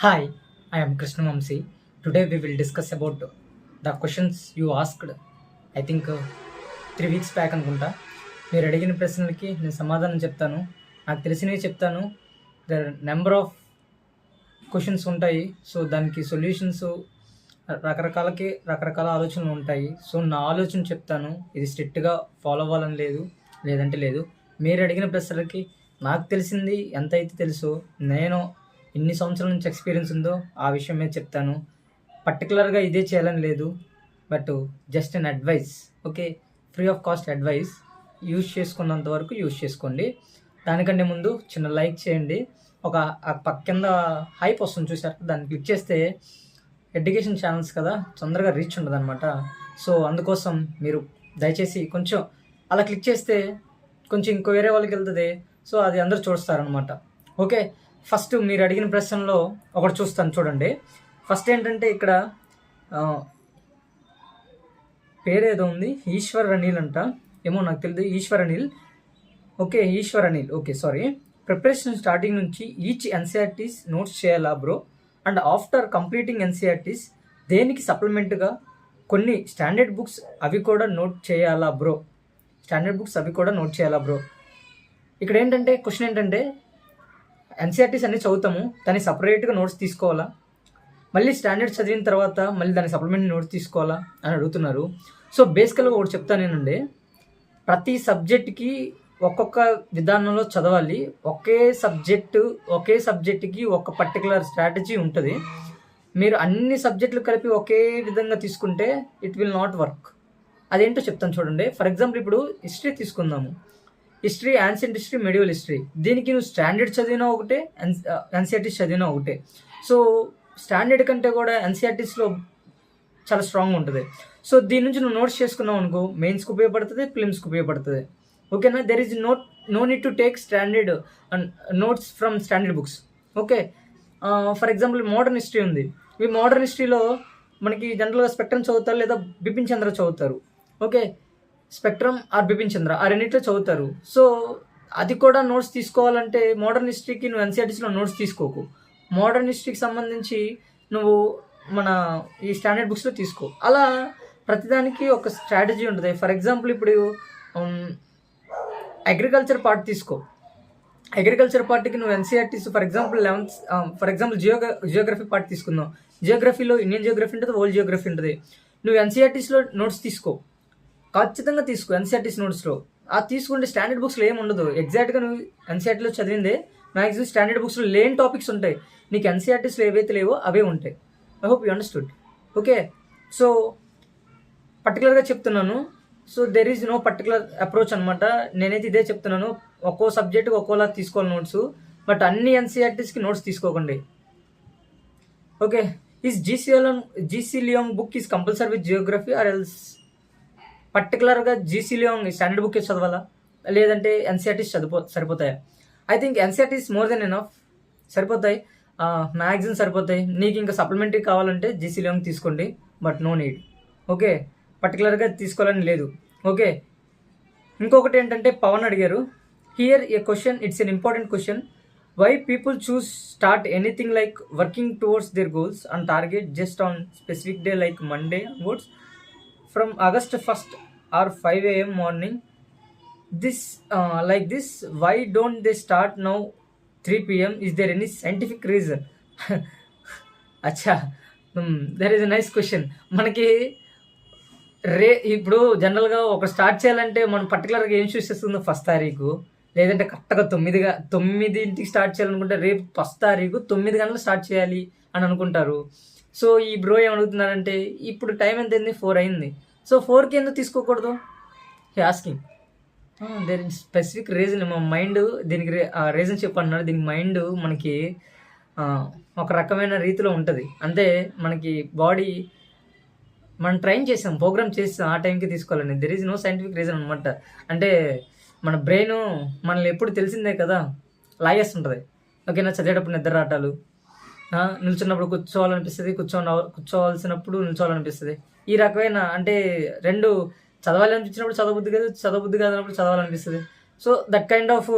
Hi, I am Krishnamamsi. Today we will discuss about the questions you asked. I think 3 weeks back అనుకుంటా. మీరు అడిగిన ప్రశ్నలకి నేను సమాధానం చెప్తాను. నాకు తెలిసినవి చెప్తాను. దర్ నెంబర్ ఆఫ్ క్వశ్చన్స్ ఉంటాయి. సో దానికి సొల్యూషన్స్ రకరకాల ఆలోచనలు ఉంటాయి. సో నా ఆలోచన చెప్తాను. ఇది స్ట్రిక్ట్గా ఫాలో అవ్వాలని లేదు, లేదంటే లేదు. మీరు అడిగిన ప్రశ్నలకి నాకు తెలిసింది ఎంతైతే తెలుసో, నేను ఎన్ని సంవత్సరాల నుంచి ఎక్స్పీరియన్స్ ఉందో ఆ విషయం మీద చెప్తాను. పర్టికులర్గా ఇదే చేయాలని లేదు, but just an advice. Okay, free of cost advice. Use చేసుకున్నంత వరకు యూజ్ చేసుకోండి. దానికంటే ముందు చిన్న లైక్ చేయండి. ఒక కింద హైప్ వస్తుంది చూసారు, దాన్ని క్లిక్ చేస్తే ఎడ్యుకేషన్ ఛానల్స్ కదా, తొందరగా రీచ్ ఉండదు అనమాట. సో అందుకోసం మీరు దయచేసి కొంచెం అలా క్లిక్ చేస్తే కొంచెం ఇంకో వేరే వాళ్ళకి వెళ్తుంది. సో అది అందరూ చూస్తారనమాట. ఓకే, ఫస్ట్ మీరు అడిగిన ప్రశ్నలో ఒకటి చూస్తాను, చూడండి. ఫస్ట్ ఏంటంటే ఇక్కడ పేరేదో ఉంది, ఈశ్వర్ అనిల్ అంట, ఏమో నాకు తెలియదు. Eshwar Anil, okay, Eshwar Anil, okay, sorry. Preparation starting నుంచి ఈచ్ ఎన్సీఆర్టీస్ నోట్స్ చేయాలా bro? And after completing NCERTs దేనికి సప్లిమెంట్గా కొన్ని స్టాండర్డ్ బుక్స్ అవి కూడా నోట్ చేయాలా బ్రో? స్టాండర్డ్ బుక్స్ అవి కూడా నోట్ చేయాలా బ్రో? ఇక్కడ ఏంటంటే క్వశ్చన్ ఏంటంటే, ఎన్సీఆర్టీస్ అన్ని చదువుతాము, దాన్ని సపరేట్గా నోట్స్ తీసుకోవాలా, మళ్ళీ స్టాండర్డ్ చదివిన తర్వాత మళ్ళీ దాని సప్లిమెంట్ నోట్స్ తీసుకోవాలా అని అడుగుతున్నారు. సో బేసికల్గా ఒకటి చెప్తాను నేనండి, ప్రతి సబ్జెక్ట్కి ఒక్కొక్క విధానంలో చదవాలి. ఒకే సబ్జెక్ట్కి ఒక పర్టికులర్ స్ట్రాటజీ ఉంటుంది. మీరు అన్ని సబ్జెక్టులు కలిపి ఒకే విధంగా తీసుకుంటే ఇట్ విల్ నాట్ వర్క్. అదేంటో చెప్తాను చూడండి. ఫర్ ఎగ్జాంపుల్ ఇప్పుడు హిస్టరీ తీసుకుందాము. History, ancient history, medieval history, దీనికి నువ్వు స్టాండర్డ్ చదివినా ఒకటే, ఎన్సీఆర్టీస్ చదివినా ఒకటే. సో స్టాండర్డ్ కంటే కూడా ఎన్సీఆర్టీస్లో చాలా స్ట్రాంగ్ ఉంటుంది. సో దీని నుంచి నువ్వు నోట్స్ చేసుకున్నావు అనుకో, మెయిన్స్కి ఉపయోగపడుతుంది, ఫిలిమ్స్కి ఉపయోగపడుతుంది. ఓకేనా? There is no need to take standard notes from standard books. Okay, for example modern history ఉంది. ఈ మోడర్న్ హిస్టరీలో మనకి జనరల్గా స్పెక్ట్రమ్ చదువుతారు, లేదా బిపిన్ చంద్ర చదువుతారు. ఓకే, స్పెక్ట్రమ్ ఆర్ బిపిన్ చంద్ర ఆ రెండింటిలో చదువుతారు. సో అది కూడా నోట్స్ తీసుకోవాలంటే మోడర్న్ హిస్టరీకి నువ్వు ఎన్సీఆర్టీస్లో నోట్స్ తీసుకోకు. మోడర్న్ హిస్టరీకి సంబంధించి నువ్వు మన ఈ స్టాండర్డ్ బుక్స్లో తీసుకో. అలా ప్రతిదానికి ఒక స్ట్రాటజీ ఉంటుంది. ఫర్ ఎగ్జాంపుల్ ఇప్పుడు అగ్రికల్చర్ పార్ట్ తీసుకో. అగ్రికల్చర్ పార్ట్కి నువ్వు NCERTs for example Geography part తీసుకుందాం. జియోగ్రఫీలో ఇండియన్ జియోగ్రఫీ ఉంటుంది, వరల్డ్ జియోగ్రఫీ ఉంటుంది. నువ్వు ఎన్సీఆర్టీస్లో నోట్స్ తీసుకో, ఖచ్చితంగా తీసుకో. ఎన్సీఆర్టీస్ నోట్స్లో అది తీసుకుంటే స్టాండర్డ్ బుక్స్లో ఏమి ఉండదు. ఎగ్జాక్ట్గా నువ్వు ఎన్సీఆర్టీలో చదివిందే మ్యాక్సిమం స్టాండర్డ్ బుక్స్లో లేని టాపిక్స్ ఉంటాయి. నీకు ఎన్సీఆర్టీస్లో ఏవైతే లేవో అవే ఉంటాయి. I hope you understood. Okay, so పర్టికులర్గా చెప్తున్నాను. So there is no particular approach అనమాట. నేనైతే ఇదే చెప్తున్నాను, ఒక్కో సబ్జెక్టుకి ఒక్కోలా తీసుకోవాలి నోట్స్, బట్ అన్ని ఎన్సీఆర్టీస్కి నోట్స్ తీసుకోకండి. Okay, is GC Leong book is compulsory with geography or else పర్టికులర్గా జీసీ లియోంగ్ స్టాండర్డ్ బుక్ చదవాలా, లేదంటే ఎన్సీఆర్టీస్ సరిపోతాయా? I think NCERTs more than enough, సరిపోతాయి, మ్యాక్సిమం సరిపోతాయి. నీకు ఇంకా సప్లిమెంటరీ కావాలంటే జీసీ లియోంగ్ తీసుకోండి, బట్ నో నీడ్. ఓకే, పర్టికులర్గా తీసుకోవాలని లేదు. ఓకే, ఇంకొకటి ఏంటంటే పవన్ అడిగారు, here a question, it's an important question. Why people choose start anything like working towards there goals and target just on specific day like Monday onwards from August 1st or 5 a.m. morning, this like this, why don't they start now 3 p.m.? Is there any scientific reason? అచ్చా, there is a nice question. మనకి ఇప్పుడు జనరల్గా ఒక start చేయాలంటే మనం పర్టికులర్గా ఏం చూస్ చేస్తుందో 1st తారీఖు, లేదంటే కరెక్ట్గా 9ంటికి స్టార్ట్ చేయాలనుకుంటే రేపు 1st తారీఖు 9 గంటలకు స్టార్ట్ చేయాలి అని అనుకుంటారు. సో ఈ బ్రో ఏమడుగుతున్నారంటే, ఇప్పుడు టైం ఎంత అయింది? 4 అయింది. సో 4కి ఎందుకు తీసుకోకూడదు? Asking there is specific reason. మా మైండ్ దీనికి రీజన్ చెప్పంటున్నారు. దీనికి మైండ్ మనకి ఒక రకమైన రీతిలో ఉంటుంది. అంటే మనకి బాడీ మనం ట్రైన్ చేసాం, ప్రోగ్రామ్ చేసాం ఆ టైంకి తీసుకోవాలని. There is no scientific reason అనమాట. అంటే మన బ్రెయిన్ మనల్ని ఎప్పుడు తెలిసిందే కదా, లాగేస్తుంటుంది. ఓకేనా? చదివేటప్పుడు నిద్ర రాటాలు, నిల్చున్నప్పుడు కూర్చోవాలనిపిస్తుంది, కూర్చోవాల్సినప్పుడు నిల్చోవాలనిపిస్తుంది. ఈ రకమైన అంటే రెండు చదవాలనిపించినప్పుడు చదవబుద్ధి కాదన్నప్పుడు చదవాలనిపిస్తుంది. సో దట్ కైండ్ ఆఫ్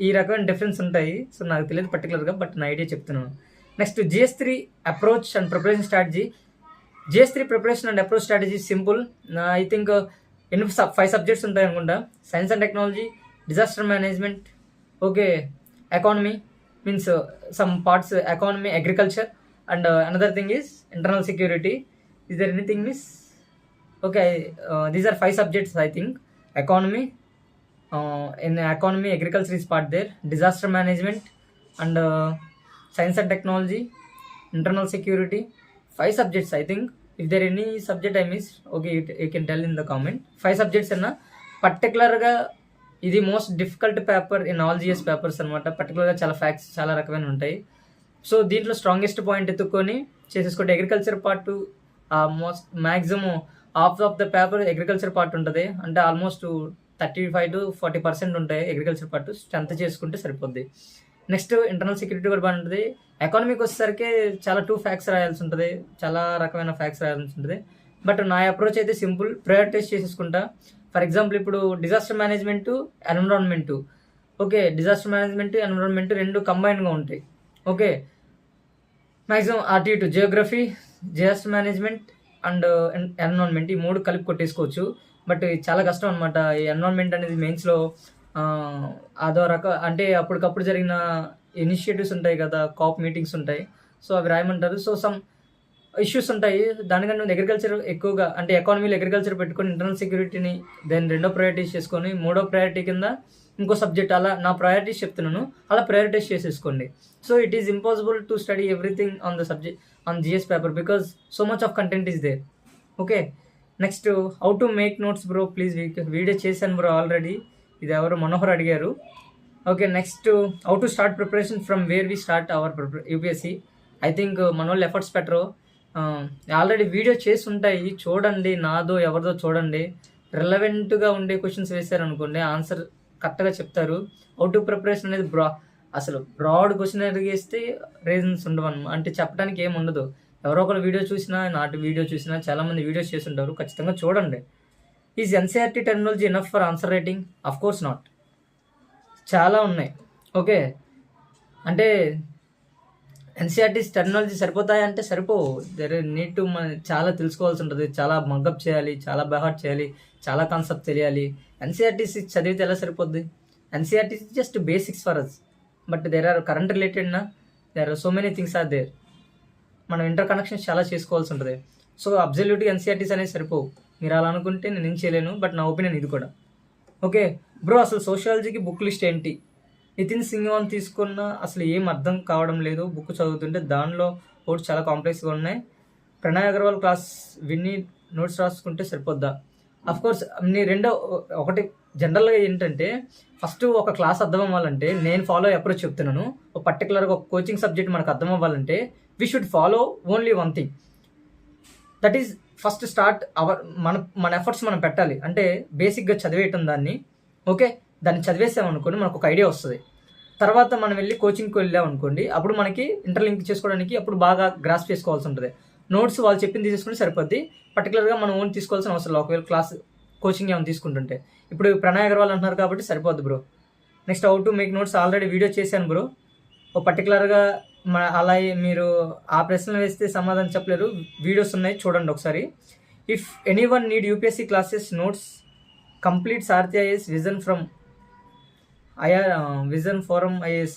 ఈ రకమైన డిఫరెన్స్ ఉంటాయి. సో నాకు తెలియదు పర్టికులర్గా, బట్ నా ఐడియా చెప్తున్నాను. Next GS3 approach and preparation strategy. GS3 preparation and approach strategy simple. I think 5 subjects ఉంటాయి అనుకుంటా. Science and technology, disaster management, okay, economy means some parts economy, agriculture, and another thing is internal security. Is there anything miss? Okay, these are 5 subjects I think. Economy, in economy agriculture is part there, disaster management, and science and technology, internal security. 5 subjects I think. If there any subject I missed, okay, you can tell in the comment. 5 subjects అన్న. పర్టికులర్గా ఇది most difficult paper in all GS papers అనమాట. పర్టికులర్గా చాలా facts చాలా రకమైన ఉంటాయి. So దీంట్లో స్ట్రాంగెస్ట్ పాయింట్ ఎత్తుక్కొని చేసేసుకోండి. Agriculture part most maximum half of the paper agriculture part ఉంటుంది. అంటే ఆల్మోస్ట్ 35 to 40% ఉంటాయి అగ్రికల్చర్ పార్ట్. స్ట్రెంత్ చేసుకుంటే సరిపోద్ది. నెక్స్ట్ ఇంటర్నల్ సెక్యూరిటీ కూడా బాగుంటుంది. ఎకానమీకి వచ్చేసరికి చాలా 2 ఫ్యాక్ట్స్ రాయాల్సి ఉంటుంది, చాలా రకమైన ఫ్యాక్ట్స్ రాయాల్సి ఉంటుంది. బట్ నా అప్రోచ్ అయితే సింపుల్, ప్రయారిటైజ్ చేసేసుకుంటా. ఫర్ ఎగ్జాంపుల్ ఇప్పుడు disaster management, environment, okay, disaster management, environment 2 కంబైన్డ్గా ఉంటాయి. ఓకే, మ్యాక్సిమం అటు ఇటు Geography, disaster management and environment ఈ 3 కలిపి కొట్టేసుకోవచ్చు. బట్ చాలా కష్టం అనమాట. ఈ ఎన్విరాన్మెంట్ అనేది మెయిన్స్లో అదో అంటే అప్పటికప్పుడు జరిగిన ఇనిషియేటివ్స్ ఉంటాయి కదా, కాప్ మీటింగ్స్ ఉంటాయి, సో అవి రాయమంటారు. సో సమ్ ఇష్యూస్ ఉంటాయి. దానికంటే నువ్వు అగ్రికల్చర్ ఎక్కువగా అంటే ఎకానమీలో అగ్రికల్చర్ పెట్టుకొని ఇంటర్నల్ సెక్యూరిటీని దెన్ 2వ ప్రయారిటీస్ చేసుకొని 3వ ప్రయారిటీ కింద ఇంకో సబ్జెక్ట్, అలా నా ప్రయారిటీస్ చెప్తున్నాను, అలా ప్రయారిటైజ్ చేసేసుకోండి. So it is impossible to study everything on the subject on GS paper because so much of content is there. Okay, next how to make notes bro please. Video చేశాను bro already, ఇది ఎవరు మనోహర్ అడిగారు. Okay, next how to start preparation from where we start our UPSC. I think మన వాళ్ళు efforts పెట్టరు. Already video చేసి ఉంటాయి, చూడండి, నాదో ఎవరిదో చూడండి. రిలవెంట్గా ఉండే క్వశ్చన్స్ వేశారనుకోండి ఆన్సర్ కరెక్ట్గా చెప్తారు. హౌ టు ప్రిపరేషన్ అనేది అసలు బ్రాడ్ క్వశ్చన్ అడిగేస్తే రీజన్స్ ఉండవు అంటే చెప్పడానికి ఏమి ఉండదు. ఎవరో ఒకరు వీడియో చూసినా, నాటి వీడియో చూసినా, చాలామంది వీడియోస్ చేసి ఉంటారు, ఖచ్చితంగా చూడండి. Is NCERT terminology enough for answer writing? Of course not, చాలా ఉన్నాయి. ఓకే, అంటే NCERT టెర్మినాలజీ సరిపోతాయంటే సరిపోవు. దెర్ నీడ్ టు చాలా తెలుసుకోవాల్సి ఉంటుంది, చాలా మగ్గప్ చేయాలి, చాలా బైహార్ట్ చేయాలి, చాలా కాన్సెప్ట్ తెలియాలి. NCERT చదివితే ఎలా సరిపోద్ది? NCERT just basics for us, but there are current రిలేటెడ్నా, there are so many things are there. మనం ఇంటర్ కనెక్షన్స్ చాలా చేసుకోవాల్సి ఉంటుంది. సో అబ్జల్యూట్గా NCERT అనేది సరిపోవు. మీరు అలా అనుకుంటే నేను ఏం చేయలేను, బట్ నా ఒపీనియన్ ఇది కూడా. ఓకే బ్రో, అసలు సోషియాలజీకి బుక్ లిస్ట్ ఏంటి? నితిన్ సింగ్వాన్ తీసుకున్న అసలు ఏం అర్థం కావడం లేదు బుక్ చదువుతుంటే. దానిలో ఒకటి చాలా కాంప్లెక్స్గా ఉన్నాయి. ప్రణయ్ అగర్వాల్ క్లాస్ విని నోట్స్ రాసుకుంటే సరిపోద్దా? అఫ్కోర్స్ నీ ఒకటి జనరల్గా ఏంటంటే ఫస్ట్ ఒక క్లాస్ అర్థం అవ్వాలంటే నేను ఫాలో అప్రోచ్ చెప్తున్నాను. ఒక పర్టికులర్గా ఒక కోచింగ్ సబ్జెక్ట్ మనకు అర్థం అవ్వాలంటే we should follow only one thing, that is first start మన ఎఫర్ట్స్ మనం పెట్టాలి. అంటే బేసిక్గా చదివేయటం దాన్ని, ఓకే, దాన్ని చదివేసామనుకోండి మనకు ఒక ఐడియా వస్తుంది. తర్వాత మనం వెళ్ళి కోచింగ్కి వెళ్ళామనుకోండి, అప్పుడు మనకి ఇంటర్లింక్ చేసుకోవడానికి అప్పుడు బాగా గ్రాస్ప్ చేసుకోవాల్సి ఉంటుంది. నోట్స్ వాళ్ళు చెప్పింది తీసుకుంటే సరిపోద్ది, పర్టికులర్గా మనం ఓన్ తీసుకోవాల్సిన అవసరం లేదు ఒకవేళ క్లాస్ కోచింగ్ ఏమైనా తీసుకుంటుంటే. ఇప్పుడు ప్రణయ్ అగర్వాల్ అంటున్నారు కాబట్టి సరిపోద్ది bro. Next how to make notes already video చేశాను బ్రో. ఓ పర్టికులర్గా అలా మీరు ఆ ప్రశ్నలు వేస్తే సమాధానం చెప్పలేరు, వీడియోస్ ఉన్నాయి చూడండి ఒకసారి. If anyone need UPSC classes notes complete Sarathi IAS vision from vision forum IAS.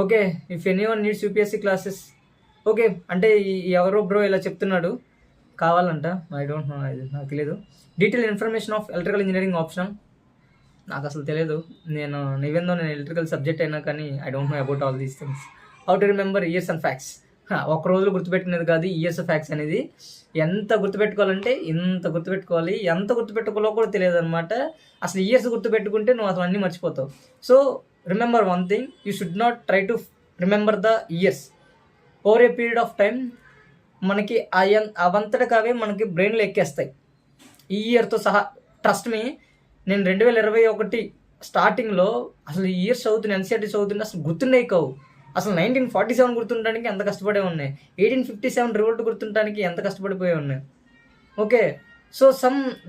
Okay, if anyone needs UPSC classes. Okay, అంటే ఎవరో బ్రో ఇలా చెప్తున్నాడు కావాలంట, ఐ డోంట్ నో, నాకు తెలియదు. Detail information of electrical engineering option నాకు అసలు తెలియదు. నేను ఎలక్ట్రికల్ సబ్జెక్ట్ అయినా కానీ I don't know about all these things. How to remember years and facts? ఒక రోజులో గుర్తుపెట్టుకునేది కాదు ఇయర్స్ ఫ్యాక్ట్స్ అనేది. ఎంత గుర్తుపెట్టుకోవాలంటే ఇంత గుర్తుపెట్టుకోవాలి, ఎంత గుర్తుపెట్టుకోవాలో కూడా తెలియదు అనమాట. అసలు ఇయర్స్ గుర్తుపెట్టుకుంటే నువ్వు అసలు అన్నీ మర్చిపోతావు. So remember one thing, you should not try to remember the years. Over a period of time మనకి అవంతటకు అవే మనకి బ్రెయిన్లో ఎక్కేస్తాయి ఈ ఇయర్తో సహా. ట్రస్ట్ మీ, నేను 2021 స్టార్టింగ్లో అసలు ఇయర్స్ చదువుతున్నా, NCERT చదువుతున్నా, అసలు గుర్తుండే కావు. అసలు 1947 గుర్తుండడానికి ఎంత కష్టపడే ఉన్నాయి, 1857 రివోల్ట్ గుర్తుండడానికి ఎంత కష్టపడిపోయి ఉన్నాయి. Okay, so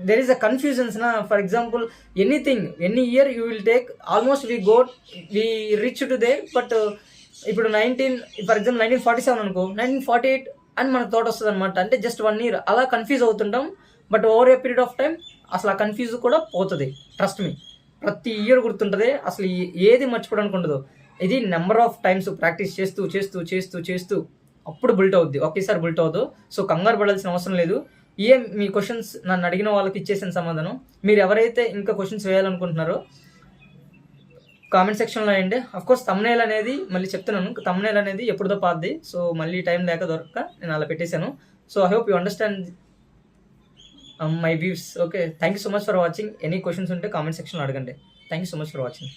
there is a confusions నా. For example any year you will take almost we reach to they, but ఇప్పుడు ఫర్ ఎగ్జాంపుల్ 1947 అనుకో, 1948 అని మనకు థాట్ వస్తుంది అనమాట. అంటే జస్ట్ 1 year అలా కన్ఫ్యూజ్ అవుతుంటాం. But over a period of time అసలు ఆ కన్ఫ్యూజ్ కూడా పోతుంది. ట్రస్ట్ మీ, ప్రతి ఇయర్ గుర్తుంటుంది. అసలు ఏది మర్చిపోవడానికి ఉండదు. ఇది నెంబర్ ఆఫ్ టైమ్స్ ప్రాక్టీస్ చేస్తూ చేస్తూ చేస్తూ చేస్తూ అప్పుడు బిల్ట్ అవుద్ది, ఒకేసారి బిల్ట్ అవ్వదు. సో కంగారు పడాల్సిన అవసరం లేదు. మీ క్వశ్చన్స్ నన్ను అడిగిన వాళ్ళకి ఇచ్చేసిన సమాధానం. మీరు ఎవరైతే ఇంకా క్వశ్చన్స్ వేయాలనుకుంటున్నారో కామెంట్ సెక్షన్లో వేయండి. అఫ్కోర్స్ తమ్నేల్ అనేది మళ్ళీ చెప్తున్నాను, తమ్నేల్ అనేది ఎప్పుడుదో పాద్ది. సో మళ్ళీ టైం లేక దొరక్క నేను అలా పెట్టేశాను. So I hope you understand my views. Okay, thank you so much for watching. Any questions ఉంటే కామెంట్ సెక్షన్లో అడగండి. Thank you so much for watching.